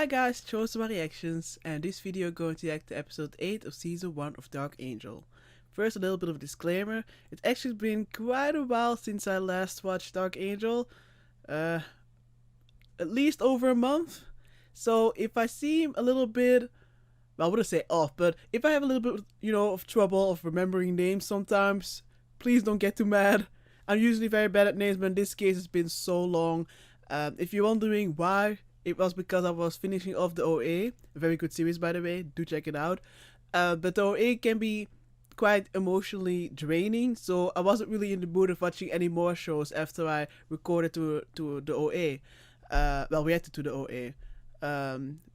Hi guys, chose my reactions, and this video going to react to episode 8 of season 1 of Dark Angel. First, a little bit of a disclaimer. It's actually been quite a while since I last watched Dark Angel. At least over a month. So if I seem a little bit, well, I wouldn't say off, but if I have a little bit, of trouble of remembering names sometimes, please don't get too mad. I'm usually very bad at names, but in this case it's been so long. If you're wondering why, it was because I was finishing off the OA. A very good series, by the way. Do check it out. But the OA can be quite emotionally draining, so I wasn't really in the mood of watching any more shows after I recorded to the OA. Well, reacted to the OA.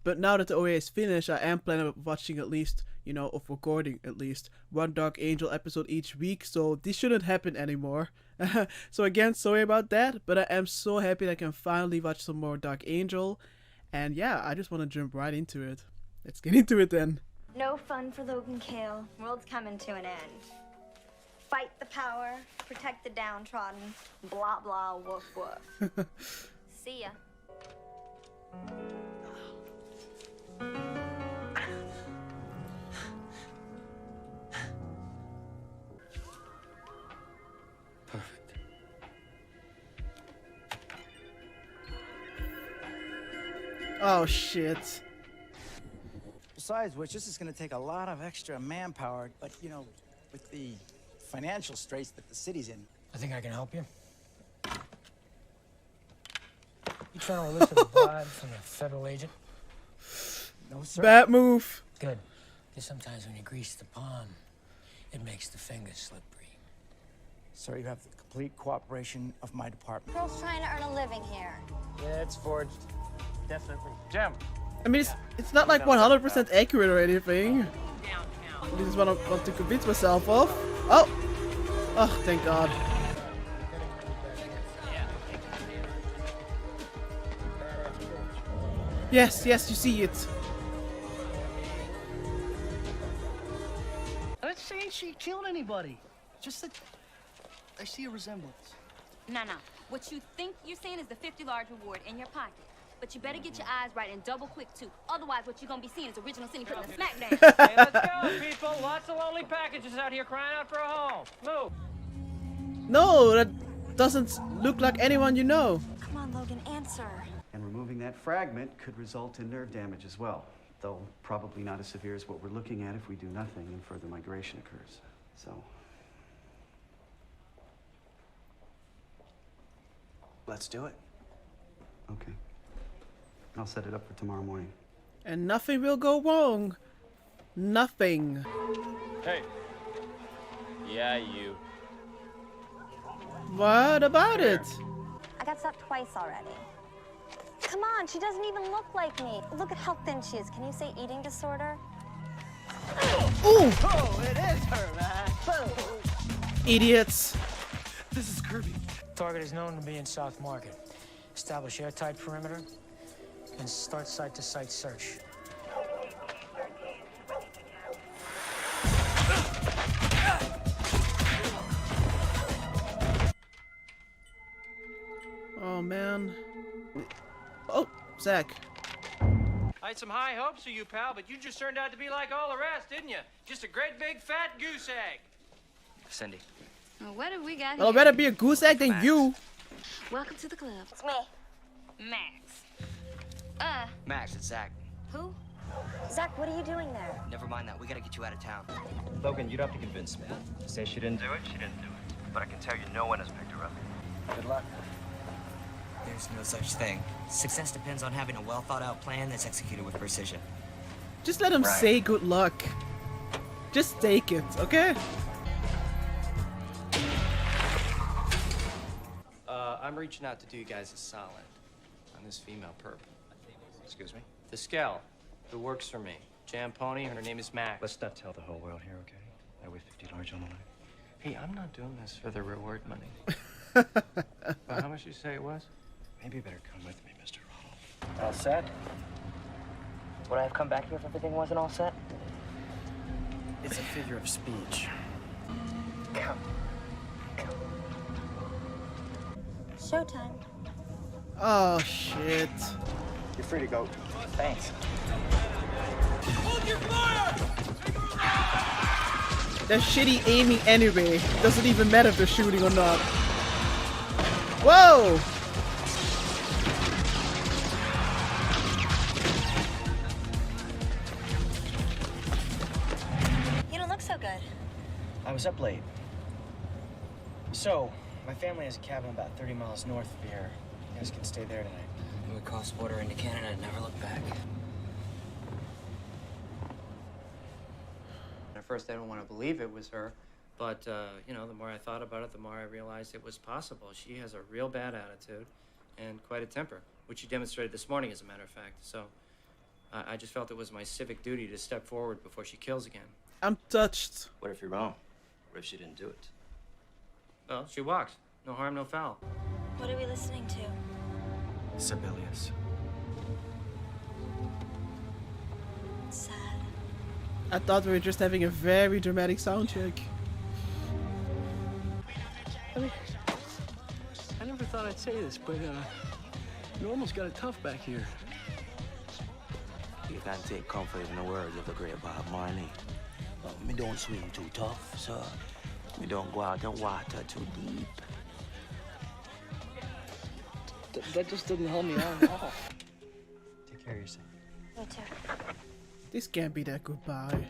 But now that the OA is finished, I am planning on watching at least, of recording at least one Dark Angel episode each week, so this shouldn't happen anymore. So again, sorry about that, but I am so happy that I can finally watch some more Dark Angel. And yeah, I just want to jump right into it. Let's get into it then. No fun for Logan Kale. World's coming to an end. Fight the power, protect the downtrodden. Blah blah woof woof. See ya. Perfect. Oh shit. Besides which, this is going to take a lot of extra manpower, but with the financial straits that the city's in. I think I can help you. You trying to elicit a bribe from a federal agent? No, sir. Bad move. Good. Because sometimes when you grease the palm, it makes the fingers slippery. Sir, you have the complete cooperation of my department. Girl's trying to earn a living here. Yeah, it's forged. Definitely. Jim. I mean, it's not like 100% accurate or anything. This is what I want to convince myself of. Oh! Oh, thank God. Yes, yes, you see it. I'm not saying she killed anybody. Just that I see a resemblance. No. What you think you're saying is the 50 large reward in your pocket. But you better get your eyes right and double quick too. Otherwise, what you're gonna be seeing is original Cindy putting the smack down. Hey, let's go, people. Lots of lonely packages out here crying out for a home. Move. No, that doesn't look like anyone you know. Come on, Logan, answer. And removing that fragment could result in nerve damage as well, though probably not as severe as what we're looking at if we do nothing and further migration occurs. So, let's do it. Okay. I'll set it up for tomorrow morning. And nothing will go wrong. Nothing. Hey. Yeah, you. What about it? I got stopped twice already. Come on, she doesn't even look like me. Look at how thin she is. Can you say eating disorder? Ooh! Oh, it is her, man. Boom. Idiots. This is Kirby. Target is known to be in South Market. Establish airtight perimeter and start site-to-site search. Oh man. Oh, Zach. I had some high hopes for you, pal, but you just turned out to be like all the rest, didn't you? Just a great big fat goose egg. Cindy. Well, what have we got Well, I'd here? rather be a goose egg than you. Welcome to the club. It's me. Max. Max, it's Zach. Who? Zach, what are you doing there? Never mind that. We gotta get you out of town. Logan, you don't have to convince me. Say she didn't do it, she didn't do it. But I can tell you no one has picked her up. Good luck. There's no such thing. Success depends on having a well-thought-out plan that's executed with precision. Just let him say good luck. Just take it, okay? I'm reaching out to do you guys a solid on this female perp. Excuse me? The Skell, who works for me. Jam Pony, her name is Max. Let's not tell the whole world here, okay? I weigh 50 large on the line. Hey, I'm not doing this for the reward money. Well, how much did you say it was? Maybe you better come with me, Mr. Ronald. All set? Would I have come back here if everything wasn't all set? It's a figure of speech. Come. Showtime. Oh shit. You're free to go. Thanks. They're shitty aiming anyway. Doesn't even matter if they're shooting or not. Whoa! You don't look so good. I was up late. So, my family has a cabin about 30 miles north of here. You guys can stay there tonight. We crossed the border into Canada and never looked back. At first, I didn't want to believe it was her, but, you know, the more I thought about it, the more I realized it was possible. She has a real bad attitude and quite a temper, which she demonstrated this morning, as a matter of fact. So I just felt it was my civic duty to step forward before she kills again. I'm touched. What if you're wrong? What if she didn't do it? Well, she walks. No harm, no foul. What are we listening to? Sibelius. Sad. I thought we were just having a very dramatic sound check. I never thought I'd say this, but you almost got it tough back here. You can take comfort in the words of the great Bob Marley. Me don't swim too tough, sir. Me don't go out the water too deep. That just didn't help me out at all. Take care of yourself. Me too. This can't be that goodbye.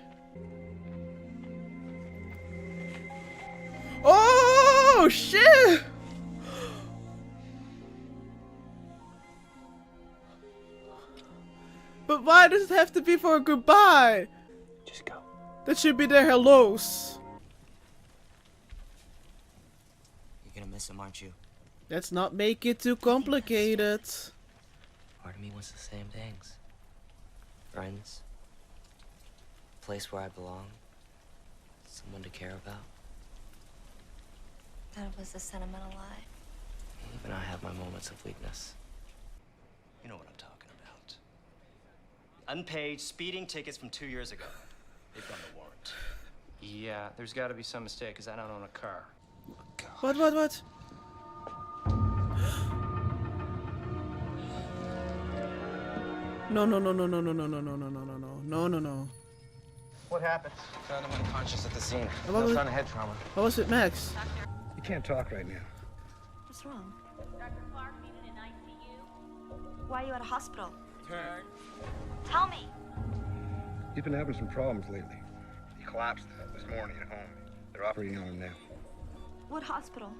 Oh shit! But why does it have to be for a goodbye? Just go. That should be their hellos. You're gonna miss him, aren't you? Let's not make it too complicated. Part of me wants the same things. Friends. A place where I belong. Someone to care about. That was a sentimental lie. Even I have my moments of weakness. You know what I'm talking about. Unpaid speeding tickets from 2 years ago. They've got the warrant. Yeah, there's got to be some mistake, because I don't own a car. What? No. What happened? Found him unconscious at the scene. What was, Head trauma. what was it, Max? You can't talk right now. What's wrong? Dr. Clark needed an ICU. Why are you at a hospital? Tell me. He's been having some problems lately. He collapsed this morning at home. They're operating on him now. What hospital?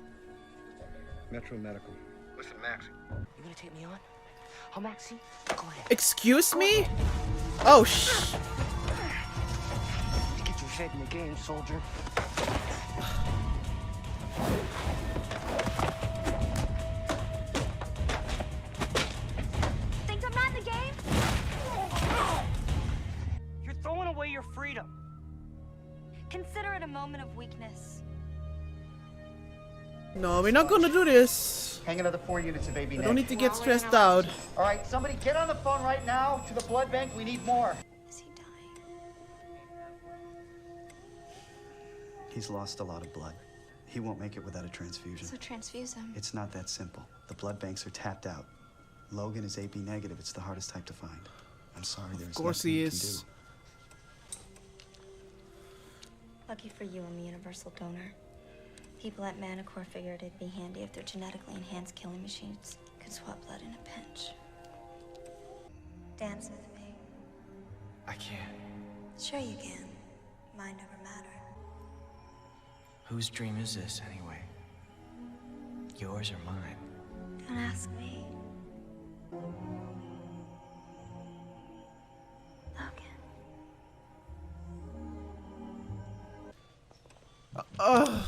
Metro Medical. Listen, Max. You gonna take me on? Oh, Maxie? Go ahead. Excuse me? Oh shh. Get your head in the game, soldier. Think I'm not in the game? You're throwing away your freedom. Consider it a moment of weakness. No, we're not gonna do this. Hang another 4 units of AB I negative. don't need to get stressed out. All right, somebody get on the phone right now to the blood bank. We need more. Is he dying? He's lost a lot of blood. He won't make it without a transfusion. So transfuse him. It's not that simple. The blood banks are tapped out. Logan is AB negative. It's the hardest type to find. I'm sorry, there's Of course nothing he you is. can Lucky for you, I'm a universal donor. People at Manticore figured it'd be handy if their genetically enhanced killing machines could swap blood in a pinch. Dance with me. do. I can't. Sure you can. Mind over matter. Whose dream is this, anyway? Yours or mine? Don't ask me. Logan. I'm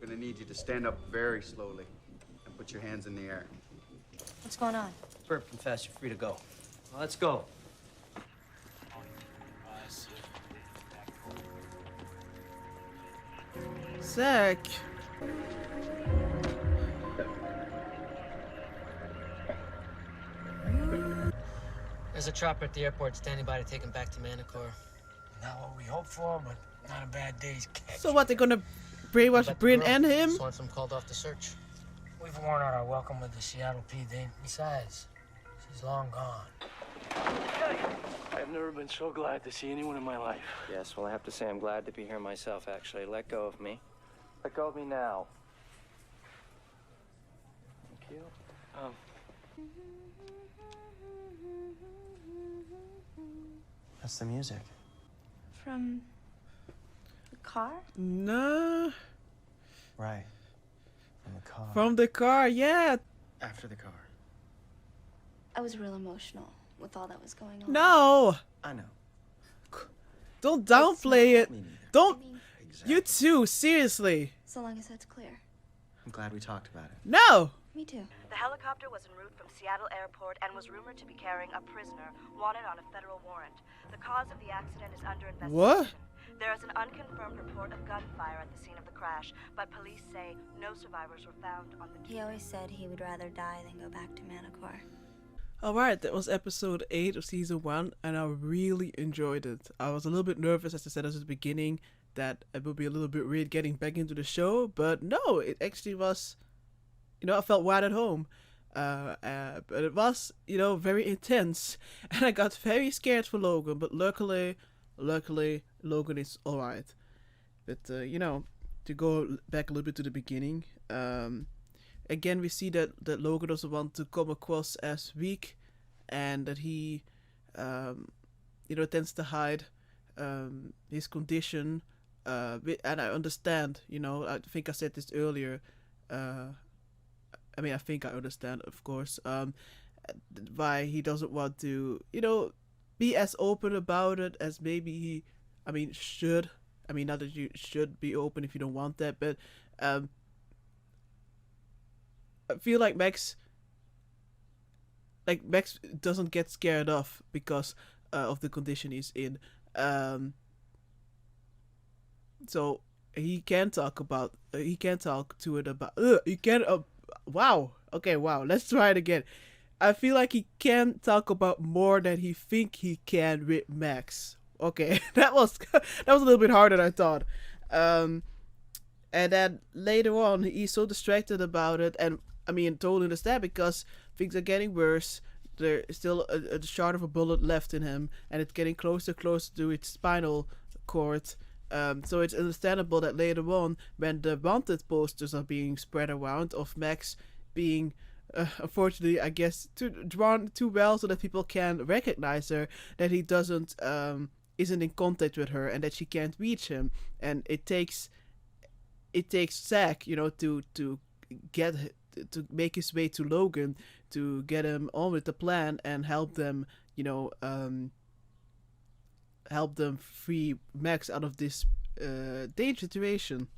gonna need you to stand up very slowly and put your hands in the air. What's going on? Burp confess, you're free to go. Well, let's go. Zach. There's a chopper at the airport standing by to take him back to Manticore. Not what we hoped for, but not a bad day's catch. So what, they're gonna brainwash Bryn and him? Just wants him called off the search. We've worn out our welcome with the Seattle PD. Besides, He's long gone. I've never been so glad to see anyone in my life. Yes, well, I have to say I'm glad to be here myself, actually. Let go of me. Let go of me now. Thank you. That's the music. From the car? No. Right. From the car. From the car, yeah. After the car. I was real emotional with all that was going on. No. I know. Don't downplay it. Me neither. Don't. Exactly. You too, seriously. So long as that's clear. I'm glad we talked about it. No. Me too. The helicopter was en route from Seattle Airport and was rumored to be carrying a prisoner wanted on a federal warrant. The cause of the accident is under investigation. What? There is an unconfirmed report of gunfire at the scene of the crash, but police say no survivors were found on the He always said he would rather die than go back to Manticore. Alright, that was episode 8 of season 1, and I really enjoyed it. I was a little bit nervous, as I said at the beginning, that it would be a little bit weird getting back into the show, but no, it actually was, I felt right at home. But it was, very intense, and I got very scared for Logan, but luckily, Logan is alright. But, to go back a little bit to the beginning, again, we see that Logan doesn't want to come across as weak, and that he, tends to hide his condition. And I understand, I think I said this earlier. I think I understand, of course, why he doesn't want to, be as open about it as maybe he, should. Not that you should be open if you don't want that, but I feel like Max doesn't get scared off because of the condition he's in. So he can talk to it about. He can. Wow. Okay. Wow. Let's try it again. I feel like he can talk about more than he think he can with Max. Okay, that was a little bit harder than I thought. And then later on, he's so distracted about it, and totally understand, because things are getting worse. There's still a shard of a bullet left in him, and it's getting closer to its spinal cord. So it's understandable that later on, when the wanted posters are being spread around of Max being, unfortunately, I guess, drawn too well so that people can recognize her, that he isn't in contact with her, and that she can't reach him, and it takes Zack, to make his way to Logan, to get him on with the plan and help them, help them free Max out of this dangerous situation.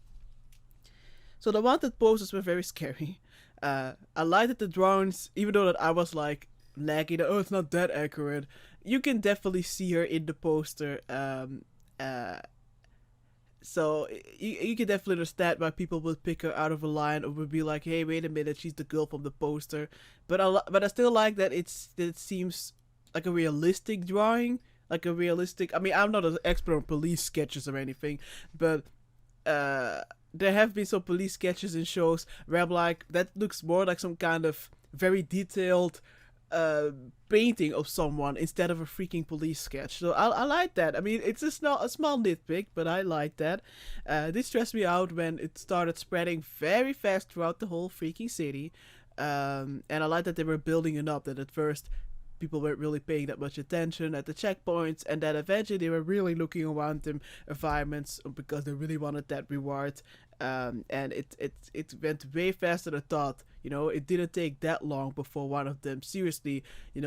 So the wanted posters were very scary. I liked that the drawings, even though that I was like lagging, it's not that accurate, you can definitely see her in the poster. So you can definitely understand why people would pick her out of a line, or would be like, hey, wait a minute, she's the girl from the poster. But I still like that it seems like a realistic drawing. Like a realistic... I'm not an expert on police sketches or anything, but there have been some police sketches in shows where I'm like, that looks more like some kind of very detailed painting of someone instead of a freaking police sketch. So I like that. It's a small nitpick, but I like that. This stressed me out when it started spreading very fast throughout the whole freaking city. And I like that they were building it up, that at first people weren't really paying that much attention at the checkpoints, and that eventually they were really looking around them environments because they really wanted that reward. And it went way faster than I thought. It didn't take that long before one of them seriously,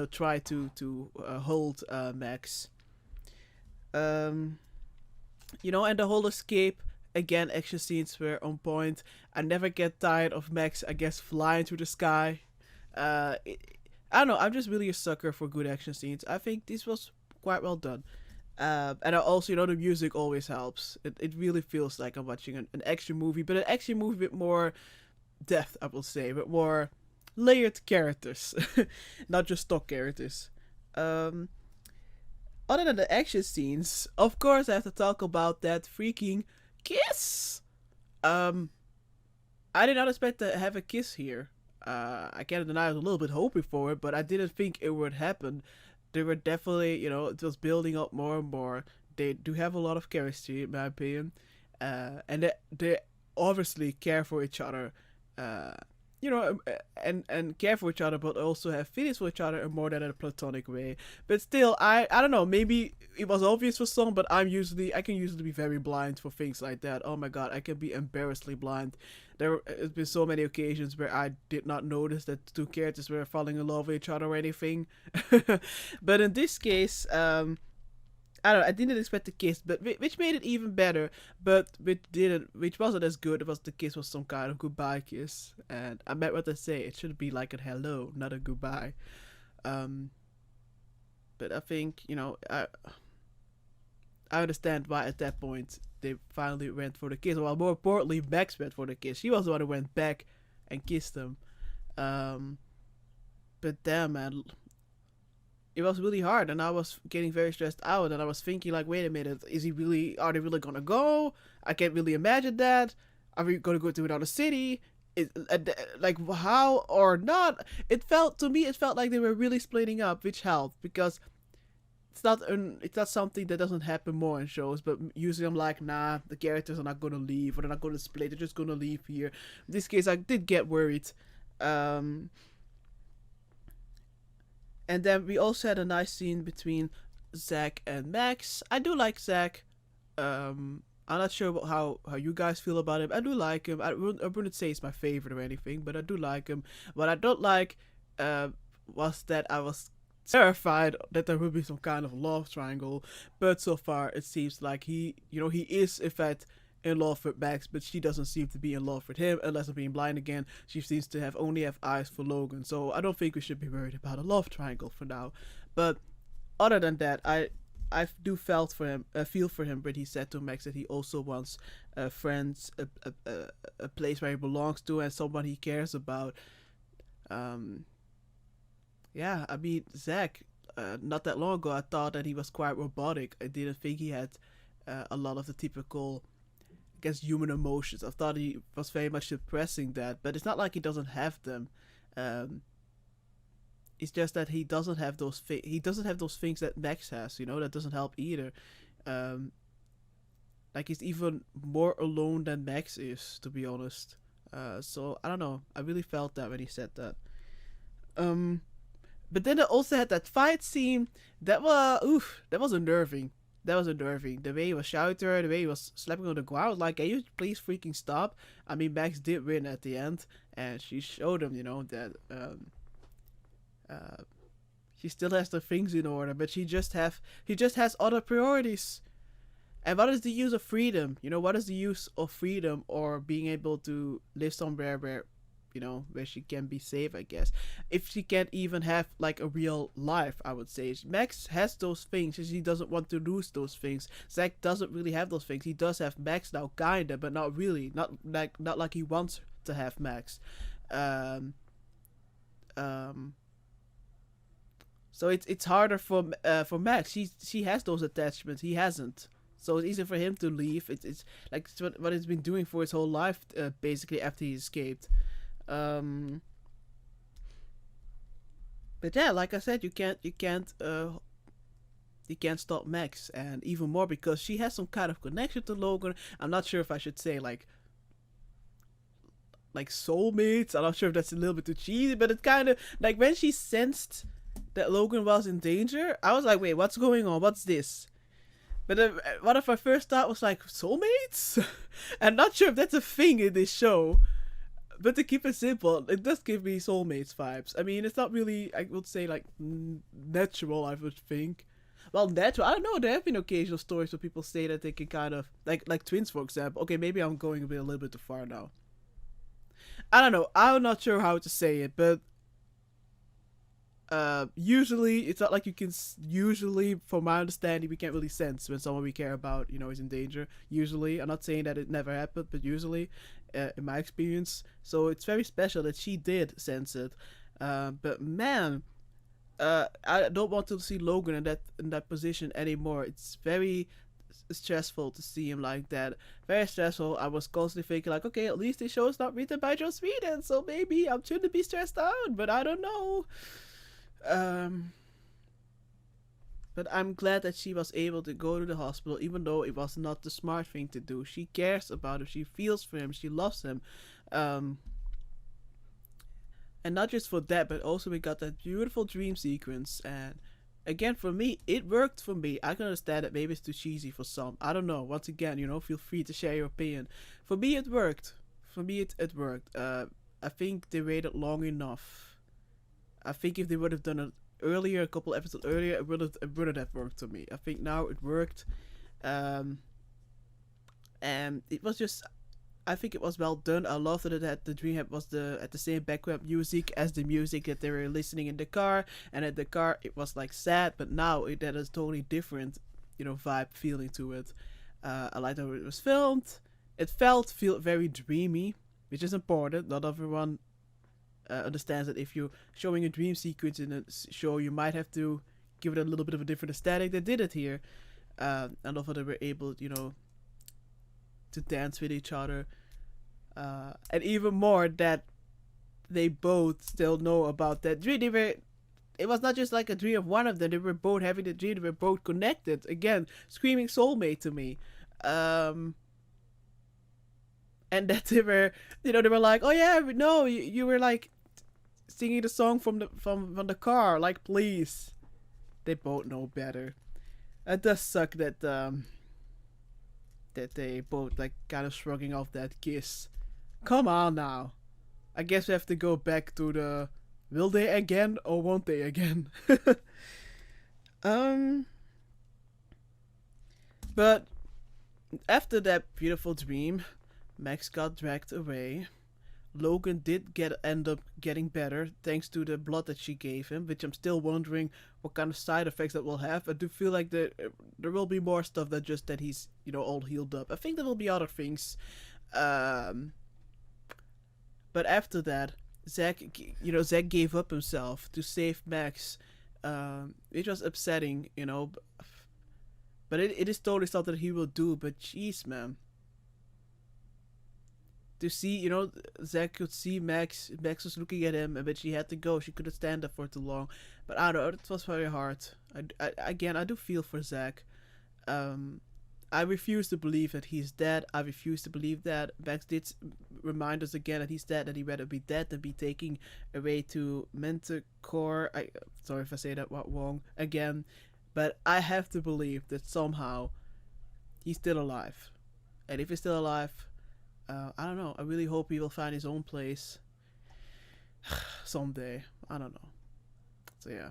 tried to hold Max. And the whole escape, again, action scenes were on point. I never get tired of Max, I guess, flying through the sky. I don't know, I'm just really a sucker for good action scenes. I think this was quite well done. And I also, the music always helps. It really feels like I'm watching an action movie, but an action movie with more depth, I will say, with more layered characters, not just stock characters. Other than the action scenes, of course I have to talk about that freaking kiss. I did not expect to have a kiss here. I can't deny I was a little bit hoping for it, but I didn't think it would happen. They were definitely, it was building up more and more. They do have a lot of chemistry, in my opinion, and they obviously care for each other, and care for each other, but also have feelings for each other in more than a platonic way. But still, I don't know, maybe it was obvious for some, but I can usually be very blind for things like that. Oh my god, I can be embarrassingly blind. There has been so many occasions where I did not notice that two characters were falling in love with each other or anything. But in this case, I don't know, I didn't expect the kiss, but which made it even better, but which wasn't as good. It was the kiss was some kind of goodbye kiss, and I meant what I say. It should be like a hello, not a goodbye. But I think I understand why at that point they finally went for the kiss. Well, more importantly, Max went for the kiss. She was the one who went back and kissed him. But damn, man. It was really hard, and I was getting very stressed out, and I was thinking like, wait a minute, are they really gonna go? I can't really imagine that. Are we gonna go to another city? Like how or not? It felt like they were really splitting up, which helped, because it's not something that doesn't happen more in shows, but usually I'm like, nah, the characters are not gonna leave, or they're not gonna split, they're just gonna leave here. In this case, I did get worried. And then we also had a nice scene between Zach and Max. I do like Zach. I'm not sure about how you guys feel about him. I do like him. I wouldn't say he's my favorite or anything, but I do like him. What I don't like was that I was terrified that there would be some kind of love triangle. But so far, it seems like he is, in fact, in love with Max, but she doesn't seem to be in love with him. Unless I'm being blind again, she seems to only have eyes for Logan. So I don't think we should be worried about a love triangle for now. But other than that, I do feel for him when he said to Max that he also wants friends, a place where he belongs to, and someone he cares about. Yeah, I mean, Zach, not that long ago, I thought that he was quite robotic. I didn't think he had a lot of the typical, I guess, human emotions. I thought he was very much suppressing that, but it's not like he doesn't have them. It's just that he doesn't have those things that Max has. That doesn't help either. Like, he's even more alone than Max is, to be honest. So I don't know. I really felt that when he said that. But then I also had that fight scene that was unnerving. That was unnerving. The way he was shouting to her, the way he was slapping on the ground, like, can you please freaking stop? I mean, Max did win at the end, and she showed him, that she still has the things in order, but he just has other priorities. And what is the use of freedom? What is the use of freedom or being able to live somewhere where she can be safe, I guess, if she can't even have like a real life? I would say Max has those things, and she doesn't want to lose those things. Zach doesn't really have those things. He does have Max now, kinda, but not really. Not like he wants to have Max. So it's harder for Max. She has those attachments. He hasn't. So it's easy for him to leave. It's like what he's been doing for his whole life, basically, after he escaped. But yeah, like I said, you can't stop Max, and even more because she has some kind of connection to Logan. I'm not sure if I should say like soulmates. I'm not sure if that's a little bit too cheesy, but it kind of like when she sensed that Logan was in danger, I was like, wait, what's going on? What's this? But one of my first thought was like, soulmates? I'm not sure if that's a thing in this show. But to keep it simple, it does give me soulmates vibes. I mean, it's not really, I would say, like, natural, I would think. Well, natural, I don't know, there have been occasional stories where people say that they can kind of, like twins, for example. Okay, maybe I'm going a little bit too far now. I don't know, I'm not sure how to say it, but usually, it's not like you can, usually, from my understanding, we can't really sense when someone we care about, is in danger. Usually, I'm not saying that it never happened, but usually, in my experience. So it's very special that she did sense it. But man, I don't want to see Logan in that position anymore. It's very stressful to see him like that. Very stressful. I was constantly thinking like, okay, at least this show is not written by Joss Whedon, so maybe I'm shouldn't be stressed out, but I don't know. But I'm glad that she was able to go to the hospital, even though it was not the smart thing to do. She cares about him. She feels for him. She loves him. And not just for that, but also we got that beautiful dream sequence. And again, for me, it worked for me. I can understand that maybe it's too cheesy for some. I don't know. Once again, feel free to share your opinion. For me, it worked. For me, it worked. I think they waited long enough. I think if they would have done it earlier, a couple episodes earlier, it wouldn't have worked for me. I think now it worked. And it was just, I think it was well done. I loved that the dream was at the same background music as the music that they were listening in the car, and at the car it was like sad, but now that is totally different, vibe feeling to it. I liked how it was filmed. It felt very dreamy, which is important. Not everyone understands that if you're showing a dream sequence in a show, you might have to give it a little bit of a different aesthetic. They did it here. I love how they were able, to dance with each other. And even more that they both still know about that dream. It was not just like a dream of one of them. They were both having the dream. They were both connected. Again, screaming soulmate to me. And that they were like, oh yeah, no, you were like singing the song from the car, like, please. They both know better. It does suck that they both like kind of shrugging off that kiss. Come on now. I guess we have to go back to the will they again or won't they again? But after that beautiful dream, Max got dragged away. Logan did end up getting better thanks to the blood that she gave him, which I'm still wondering what kind of side effects that will have. I do feel like there will be more stuff than just that he's all healed up. I think there will be other things. But after that, Zach gave up himself to save Max, which was upsetting, but it is totally something that he will do. But jeez, man. To see, Zach could see Max was looking at him, but she had to go. She couldn't stand there for too long. But I don't know, it was very hard. I do feel for Zach. I refuse to believe that he's dead. I refuse to believe that. Max did remind us again that he's dead, that he'd rather be dead than be taken away to Manticore. Sorry if I say that wrong again. But I have to believe that somehow he's still alive. And if he's still alive, I don't know. I really hope he will find his own place someday. I don't know. So yeah.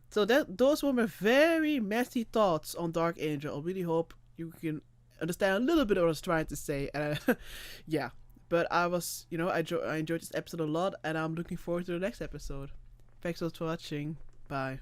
So those were my very messy thoughts on Dark Angel. I really hope you can understand a little bit of what I was trying to say. Yeah. But I was, I enjoyed this episode a lot, and I'm looking forward to the next episode. Thanks for watching. Bye.